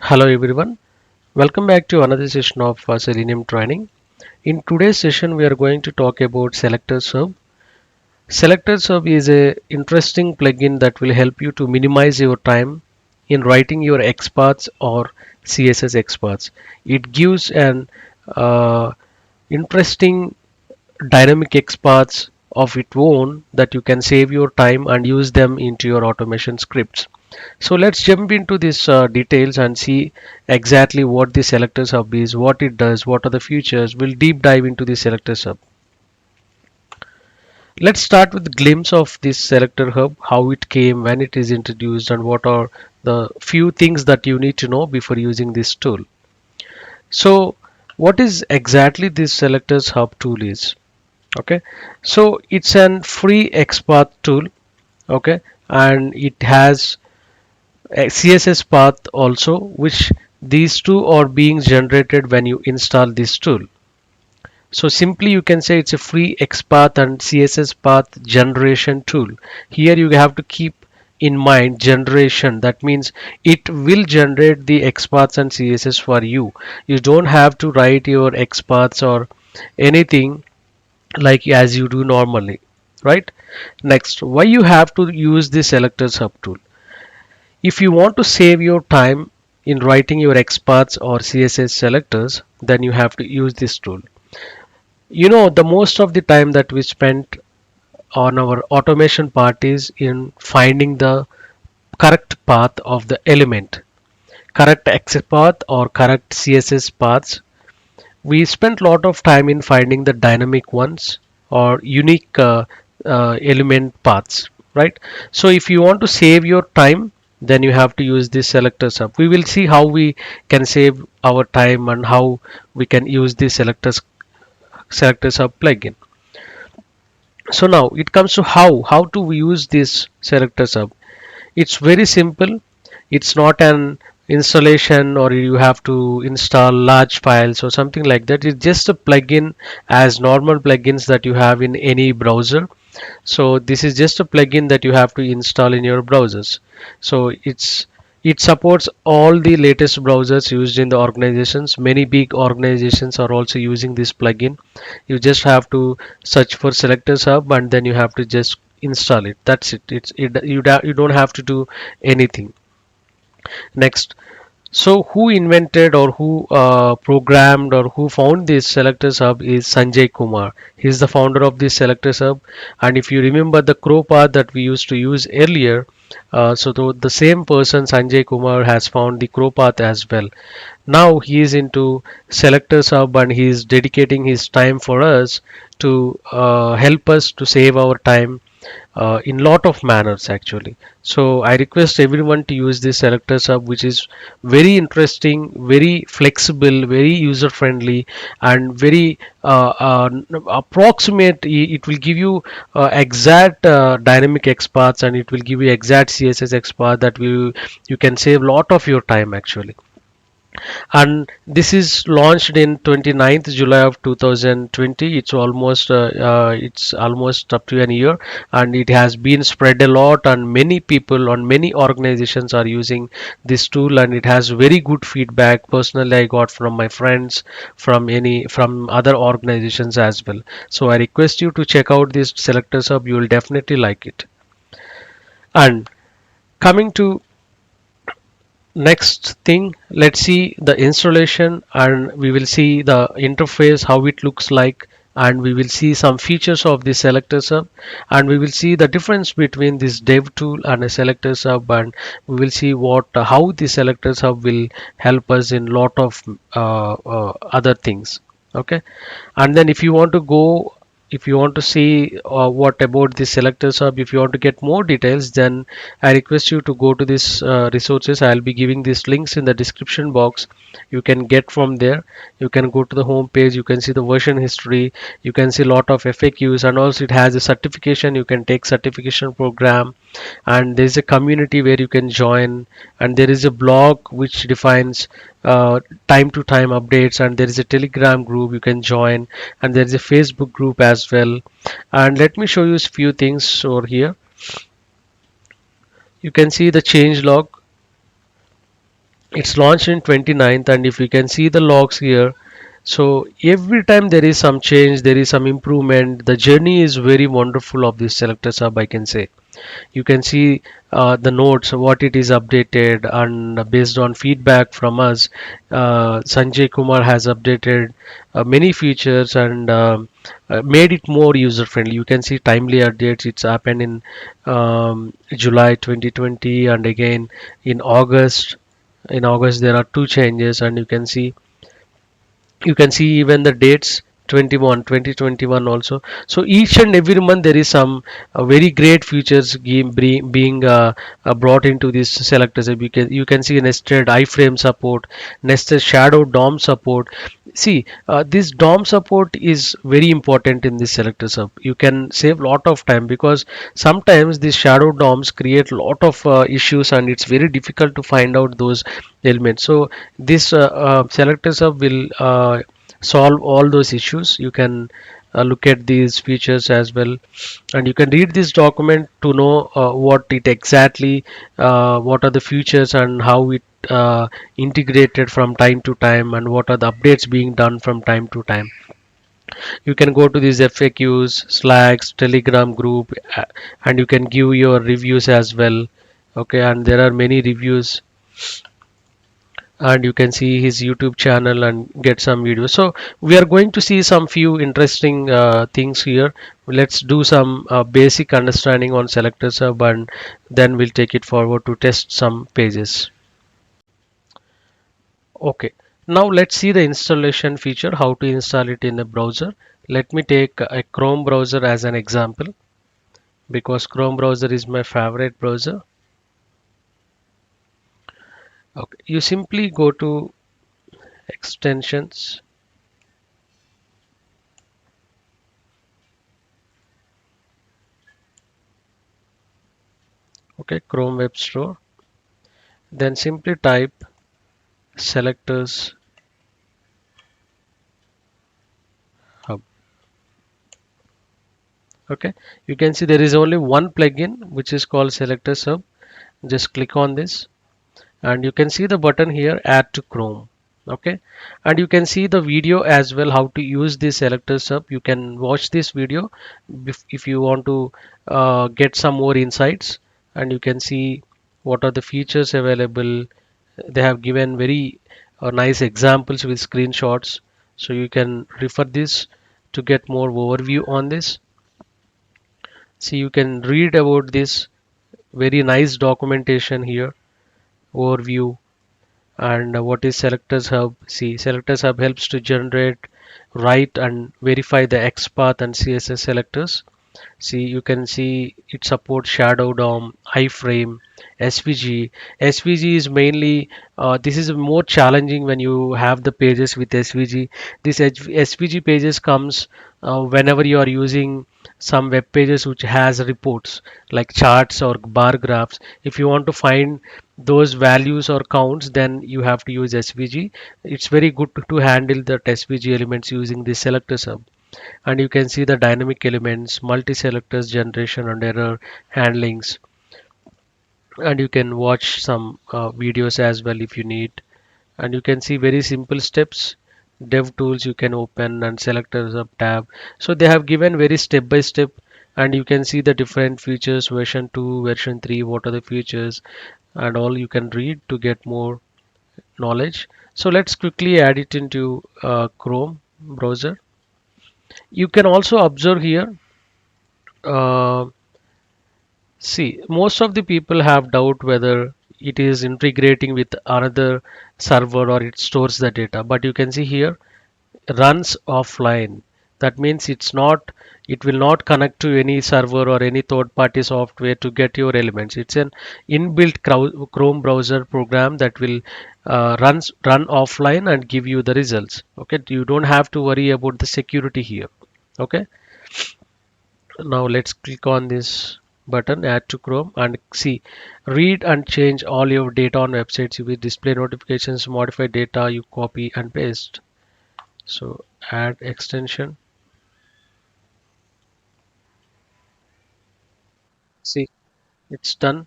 Hello everyone, welcome back to another session of Selenium training. In today's session, we are going to talk about Selector Sub. Selector Sub is a interesting plugin that will help you to minimize your time in writing your XPaths or CSS XPaths. It gives an uh, interesting dynamic XPaths of its own that you can save your time and use them into your automation scripts. So let's jump into these details and see exactly what the selectors hub is, what it does, what are the features. We'll deep dive into the selectors hub. Let's start with a glimpse of this selector hub, how it came, when it is introduced, and what are the few things that you need to know before using this tool. So what is exactly this selectors hub tool is? Okay, so it's an free XPath tool. Okay, and it has a CSS path also, which these two are being generated when you install this tool. So simply you can say it's a free XPath and CSS path generation tool. Here you have to keep in mind generation. That means it will generate the XPaths and CSS for you. You don't have to write your XPaths or anything like as you do normally, right? Next, why you have to use the selector sub tool? If you want to save your time in writing your XPaths or CSS selectors, then you have to use this tool. You know, the most of the time that we spent on our automation part is in finding the correct path of the element, correct XPath or correct CSS paths. We spent a lot of time in finding the dynamic ones or unique element paths, right? So if you want to save your time, then you have to use this selector sub. We will see how we can save our time and how we can use this selector sub plugin. So now it comes to how to we use this selector sub. It's very simple. It's not an installation or you have to install large files or something like that. It's just a plugin as normal plugins that you have in any browser. So this is just a plugin that you have to install in your browsers. So it supports all the latest browsers used in the organizations. Many big organizations are also using this plugin. You just have to search for selectors hub and then you have to just install it. That's it. You don't have to do anything. Next, so who invented or who programmed or who found this selectors hub is Sanjay Kumar. He is the founder of this selectors hub. And if you remember the crow path that we used to use earlier, the same person Sanjay Kumar has found the crow path as well. Now he is into selectors hub and he is dedicating his time for us to help us to save our time in lot of manners actually. So I request everyone to use this selector sub, which is very interesting, very flexible, very user friendly, and very approximate. It will give you exact dynamic XPaths and it will give you exact CSS XPath that will you can save lot of your time actually. And this is launched in 29th July of 2020. It's almost up to an year, and it has been spread a lot, and many people on many organizations are using this tool, and it has very good feedback. Personally, I got from my friends, from other organizations as well. So I request you to check out this selector sub. You will definitely like it. And coming to next thing, let's see the installation and we will see the interface, how it looks like, and we will see some features of the selector sub, and we will see the difference between this dev tool and a selector sub, and we will see what how the selector sub will help us in lot of other things. Okay, and then if you want to see what about the selector sub, if you want to get more details, then I request you to go to this resources. I'll be giving these links in the description box. You can get from there. You can go to the home page. You can see the version history. You can see a lot of FAQs, and also it has a certification. You can take certification program, and there is a community where you can join, and there is a blog which defines time to time updates, and there is a telegram group you can join, and there is a Facebook group as well. And let me show you a few things over here. You can see the change log. It's launched in 29th, and if you can see the logs here, so every time there is some change, there is some improvement. The journey is very wonderful of this selector sub, I can say. You can see the notes, what it is updated, and based on feedback from us, Sanjay Kumar has updated many features and made it more user friendly. You can see timely updates. It's happened in July 2020, and again in August. In August there are two changes, and you can see even the dates 21 2021 also. So each and every month there is some very great features being brought into this selectors. You can see nested iframe support, nested shadow dom support. See, this dom support is very important in this selector sub. You can save lot of time, because sometimes these shadow doms create lot of issues, and it's very difficult to find out those elements. So this selector sub will solve all those issues. You can look at these features as well, and you can read this document to know what it exactly, what are the features and how it integrated from time to time, and what are the updates being done from time to time. You can go to these FAQs, Slacks, Telegram group, and you can give your reviews as well. Okay, and there are many reviews, and you can see his YouTube channel and get some videos. So we are going to see some few interesting things here. Let's do some basic understanding on selector sub, and then we'll take it forward to test some pages. Okay, now let's see the installation feature, how to install it in a browser. Let me take a Chrome browser as an example, because Chrome browser is my favorite browser. Okay, you simply go to extensions. Okay, Chrome Web Store, then simply type selectors hub. Okay, you can see there is only one plugin which is called selectors hub. Just click on this, and you can see the button here, add to Chrome. Okay, and you can see the video as well, how to use this selectors hub. You can watch this video if you want to get some more insights, and you can see what are the features available. They have given very nice examples with screenshots, so you can refer this to get more overview on this. See, you can read about this very nice documentation here, overview, and what is selectors hub. See, selectors hub helps to generate, write and verify the XPath and CSS selectors. See, you can see it supports shadow dom, iframe, SVG. SVG is mainly this is more challenging when you have the pages with SVG. This SVG pages comes whenever you are using some web pages which has reports like charts or bar graphs. If you want to find those values or counts, then you have to use SVG. It's very good to handle the SVG elements using this selector sub. And you can see the dynamic elements, multi-selectors generation and error handlings, and you can watch some videos as well if you need. And you can see very simple steps, dev tools you can open, and selectors of tab. So they have given very step by step, and you can see the different features, version 2, version 3, what are the features, and all you can read to get more knowledge. So let's quickly add it into Chrome browser. You can also observe here, uh, see, most of the people have doubt whether it is integrating with another server or it stores the data. But you can see here, runs offline. That means it will not connect to any server or any third-party software to get your elements. It's an inbuilt Chrome browser program that will run offline and give you the results. Okay, you don't have to worry about the security here. Okay. Now let's click on this button, add to Chrome, and see, read and change all your data on websites. You will display notifications, modify data, you copy and paste. So add extension. See, it's done,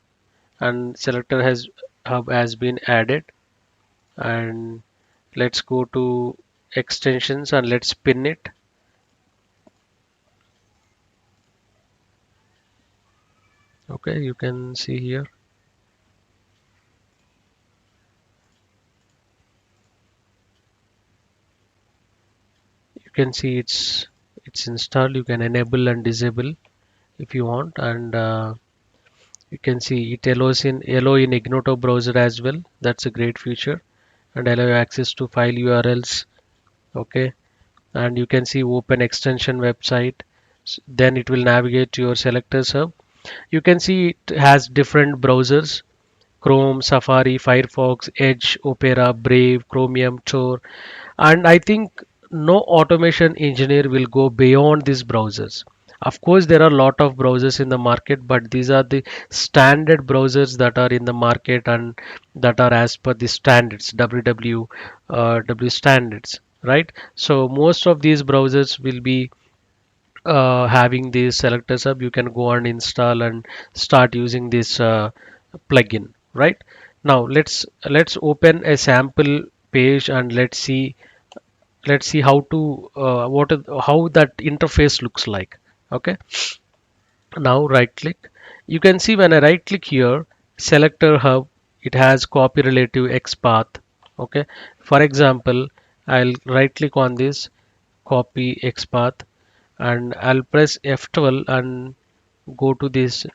and selector has hub has been added. and let's go to extensions and let's pin it. Okay, you can see here. You can see it's installed. You can enable and disable if you want, and you can see it allow in Ignito browser as well. That's a great feature, and allow access to file URLs. Okay, and you can see open extension website. Then it will navigate to your selectors hub. You can see it has different browsers: Chrome, Safari, Firefox, Edge, Opera, Brave, Chromium, Tor, and I think no automation engineer will go beyond these browsers. Of course, there are a lot of browsers in the market, but these are the standard browsers that are in the market and that are as per the standards, WWW standards, right? So most of these browsers will be having this selector sub. You can go and install and start using this plugin, right? Now let's open a sample page and let's see how to how that interface looks like. Okay, now right click. You can see when I right click here, selector hub, it has copy relative XPath. Okay, for example, I'll right click on this copy XPath and I'll press F12 and go to this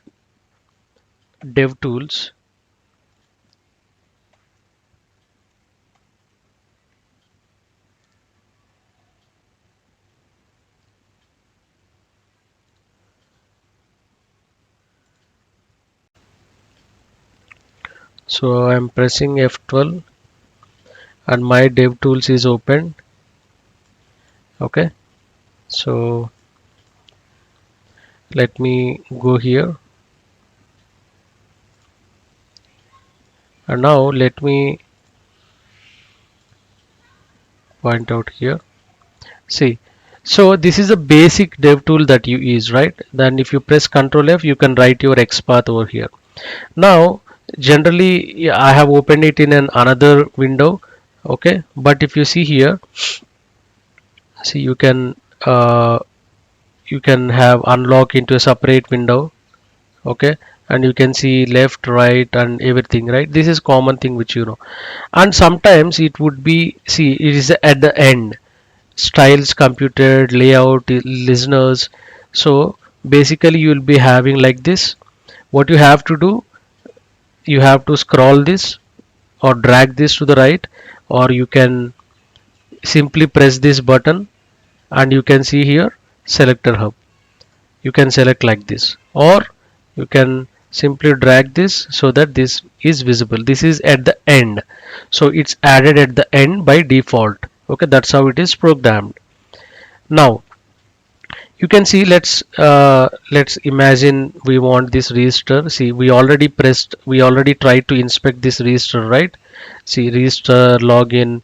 dev tools. So I'm pressing F12 and my dev tools is open. Okay, so let me go here, and now let me point out here. See, so this is a basic dev tool that you use, right? Then if you press Ctrl F, you can write your XPath over here. Now, generally, yeah, I have opened it in another window. Okay, but if you see here, see uh, you can have unlock into a separate window. Okay, and you can see left, right, and everything. Right, this is common thing which you know. And sometimes it would be, see, it is at the end, styles computed, layout, listeners. So basically you will be having like this. What you have to do, you have to scroll this or drag this to the right, or you can simply press this button and you can see here selector hub. You can select like this, or you can simply drag this so that this is visible. This is at the end, so it's added at the end by default. Okay, that's how it is programmed. Now you can see, let's imagine we want this register. See, we already tried to inspect this register, right? See, register login.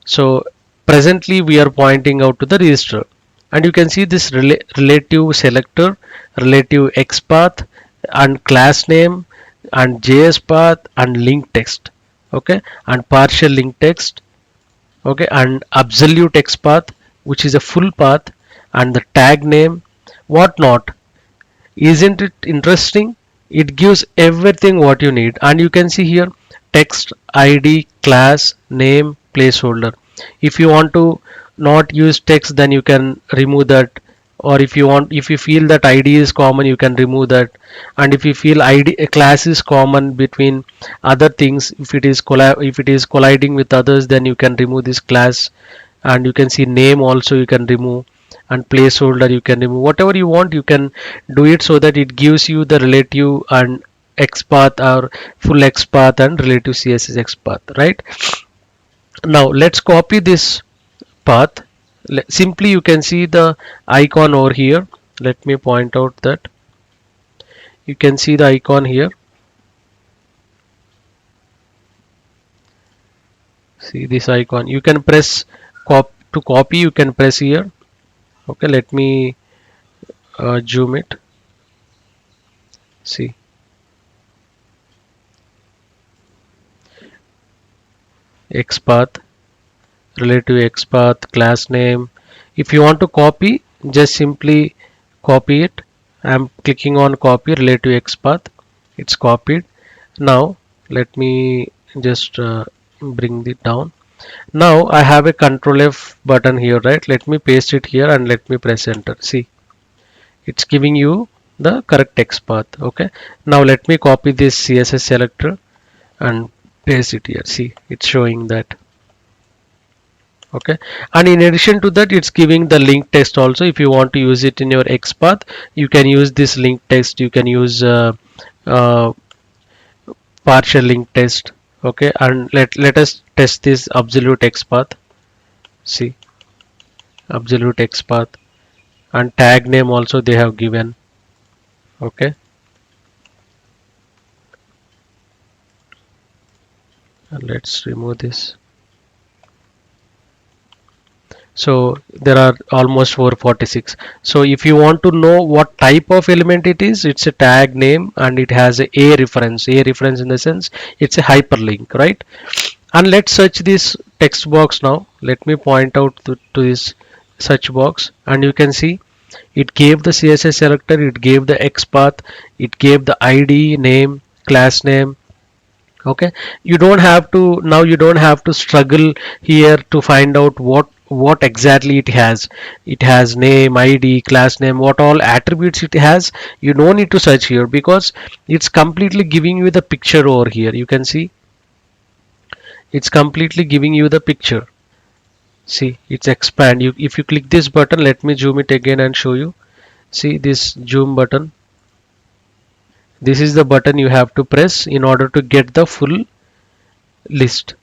So presently we are pointing out to the register, and you can see this relative selector, relative XPath, and class name, and JS path, and link text. Okay, and partial link text. Okay, and absolute XPath, which is a full path, and the tag name, whatnot. Isn't it interesting? It gives everything what you need, and you can see here text, ID, class, name, placeholder. If you want to not use text, then you can remove that, or if you feel that ID is common, you can remove that. And if you feel ID class is common between other things, if it is colliding with others, then you can remove this class. And you can see name also you can remove, and placeholder you can remove. Whatever you want, you can do it so that it gives you the relative and XPath, or full XPath, and relative CSS XPath, right? Now let's copy this path. Simply you can see the icon over here. Let me point out that you can see the icon here. See this icon, you can press to copy, you can press here. Okay, let me zoom it. See, XPath, relative XPath, class name. If you want to copy, just simply copy it. I'm clicking on copy relative XPath. It's copied. Now let me just bring it down. Now I have a control F button here, right? Let me paste it here and let me press enter. See, it's giving you the correct text path. Okay, now let me copy this CSS selector and paste it here. See, it's showing that. Okay, and in addition to that, it's giving the link text also. If you want to use it in your XPath, you can use this link text. You can use uh, partial link test. Okay, and let us test this absolute XPath. See, absolute XPath, and tag name also they have given. Okay, and let's remove this. So there are almost 446. So if you want to know what type of element it is, it's a tag name and it has a reference. A reference in the sense it's a hyperlink, right? And let's search this text box now. Let me point out to this search box, and you can see it gave the CSS selector, it gave the XPath, it gave the ID, name, class name. Okay, you don't have to now, you don't have to struggle here to find out what exactly it has. It has name, ID, class name, what all attributes it has. You don't need to search here because it's completely giving you the picture over here. You can see it's completely giving you the picture. See, it's expand. You, if you click this button, let me zoom it again and show you. See this zoom button, this is the button you have to press in order to get the full list.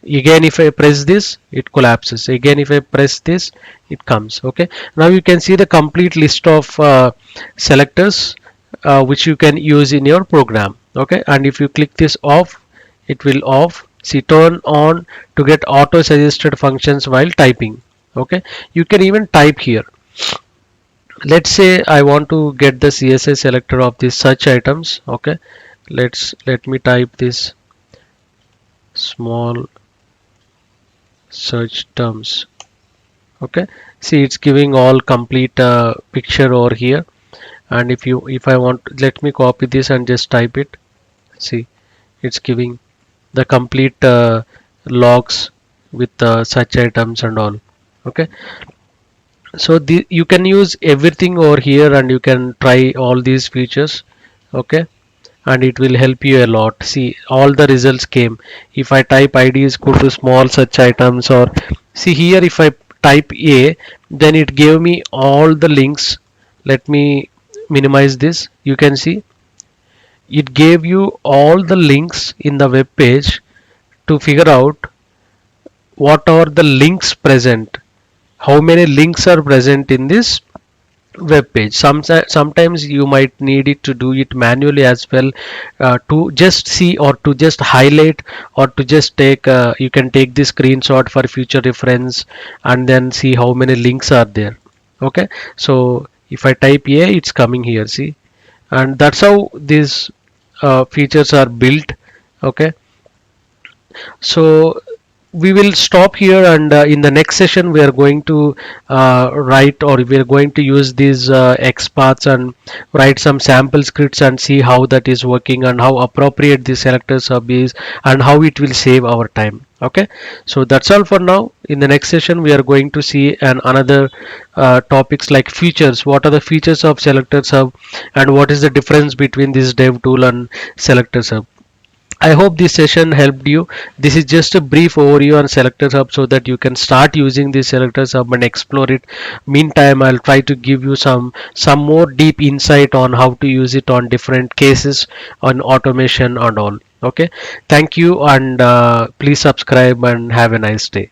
Again, if I press this, it collapses. Again, if I press this, it comes. Okay, now you can see the complete list of selectors which you can use in your program. Okay, and if you click this off, it will off. See, turn on to get auto suggested functions while typing. Okay, you can even type here. Let's say I want to get the CSS selector of these search items. Okay, let me type this small search terms. Okay, see, it's giving all complete picture over here. And if I want, let me copy this and just type it. See, it's giving the complete logs with search items and all. Okay, so you can use everything over here and you can try all these features. Okay, and it will help you a lot. See, all the results came. If I type ID is equal to small search items, or see here, if I type A, then it gave me all the links. Let me minimize this. You can see it gave you all the links in the web page to figure out what are the links present, how many links are present in this web page. Sometimes you might need it to do it manually as well, to just see or to just highlight or to just take you can take this screenshot for future reference and then see how many links are there. Okay, so if I type A, it's coming here. See, and that's how these features are built. Okay, so we will stop here, and in the next session we are going to write, or we are going to use these XPaths and write some sample scripts and see how that is working and how appropriate the selector sub is and how it will save our time. Okay, so that's all for now. In the next session we are going to see another topics like features. What are the features of selector sub and what is the difference between this dev tool and selector sub. I hope this session helped you. This is just a brief overview on Selector Hub so that you can start using this Selector Hub and explore it. Meantime, I'll try to give you some more deep insight on how to use it on different cases on automation and all. Okay, thank you, and please subscribe and have a nice day.